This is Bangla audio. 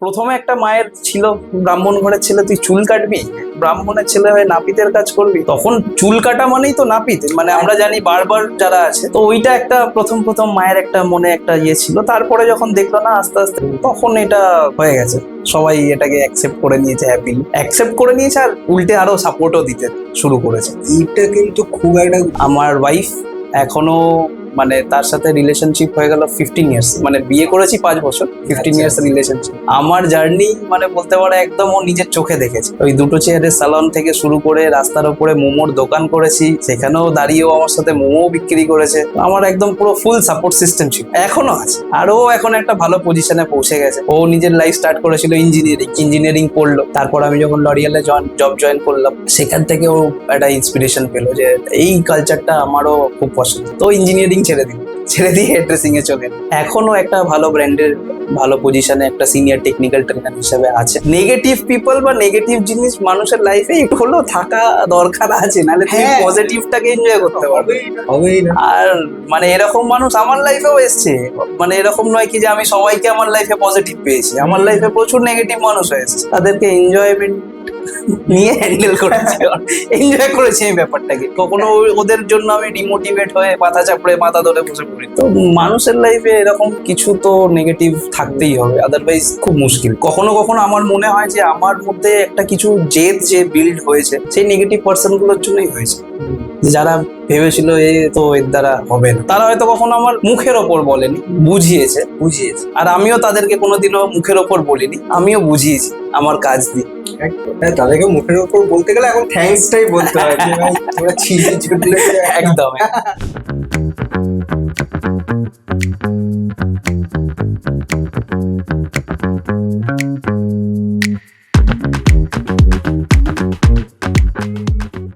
প্রথমে একটা মায়ের ছিল, ব্রাহ্মণ ঘরের ছেলে তুই চুল কাটবি, ব্রাহ্মণের ছেলে হয়ে নাপিতের কাজ করবি। তখন চুল কাটা মানেই তো নাপিত, মানে আমরা জানি বারবার যারা আছে, তো ওইটা একটা প্রথম প্রথম মায়ের একটা মনে একটা ইয়ে ছিল। তারপরে যখন দেখলো না আস্তে আস্তে, তখন এটা হয়ে গেছে, সবাই এটাকে অ্যাকসেপ্ট করে নিয়েছে, হ্যাপিলি অ্যাকসেপ্ট করে নিয়েছে, আর উল্টে আরো সাপোর্টও দিতে শুরু করেছে। এইটা কিন্তু খুব একটা আমার ওয়াইফ এখনো, মানে তার সাথে রিলেশনশিপ হয়ে গেল 15 ইয়ার্স, মানে বিয়ে করেছি 5 বছর, 15 আচ্ছা। Years relationship. আমার জার্নি মানে বলতে পারো একদম ও নিজের চোখে দেখেছে। ওই দুটো চেয়ারের সালন থেকে শুরু করে রাস্তার উপরে মোমোর দোকান করেছি, সেখানেও দাঁড়িয়েও আমার সাথে মোমো বিক্রি করেছে। আমার একদম পুরো ফুল সাপোর্ট সিস্টেম ছিল, এখনো আছে। আর ও এখন একটা ভালো পজিশনে পৌঁছে গেছে। ও নিজের লাইফ স্টার্ট করেছিল ইঞ্জিনিয়ারিং পড়লো, তারপর আমি যখন লরিয়ালে জব জয়েন করলাম, সেখান থেকে ও একটা ইন্সপিরেশন পেলো যে এই কালচারটা আমারও খুব পছন্দ। তো ইঞ্জিনিয়ারিং ছেড়ে দিয়ে ড্রেসিং এ চলে এলো। এখনো একটা ভালো ব্র্যান্ডের ভালো পজিশনে একটা সিনিয়র টেকনিক্যাল ট্রেনার হিসেবে আছে। নেগেটিভ পিপল বা নেগেটিভ জিনিস মানুষের লাইফে একটু হলেও থাকা দরকার আছে, নাহলে তুমি হ্যাঁ। পজিটিভটাকে এনজয় করতে পারবে। হবেই না। আর মানে এরকম মানুষ আমার লাইফেও এসছে, মানে এরকম নয় কি যে আমি সবাইকে আমার লাইফে পজিটিভ পেয়েছি, আমার লাইফে প্রচুর নেগেটিভ মানুষ এসছে, তাদেরকে এনজয়মেন্ট নিয়ে হ্যান্ডেল করেছি, এনজয় করেছি এই ব্যাপারটাকে। কখনো ওদের জন্য আমি ডিমোটিভেট হয়ে মাথা চাপড়ে মাথা ধরে বসে পড়ি। তো মানুষের লাইফে এরকম কিছু তো নেগেটিভ থাকতেই হবে, আদারওয়াইজ খুব মুশকিল। কখনো কখনো আমার মনে হয় যে আমার মধ্যে একটা কিছু জেদ যে বিল্ড হয়েছে, সেই নেগেটিভ পার্সন গুলোর জন্যই হয়েছে। যারা ভেবেছিল এ তো এর দ্বারা হবে না, তারা হয়তো কখনো আমার মুখের ওপর বলেনি, বুঝিয়েছে। আর আমিও তাদেরকে কোনোদিনও মুখের ওপর বলিনি, আমিও বুঝিয়েছি আমার কাজ দিয়ে। হ্যাঁ, তাদেরকে মুখের উপর বলতে গেলে এখন থ্যাঙ্কসটাই বলতে হয় যে ভাই তোরা ছিঁড়ে ছুটলে একদম।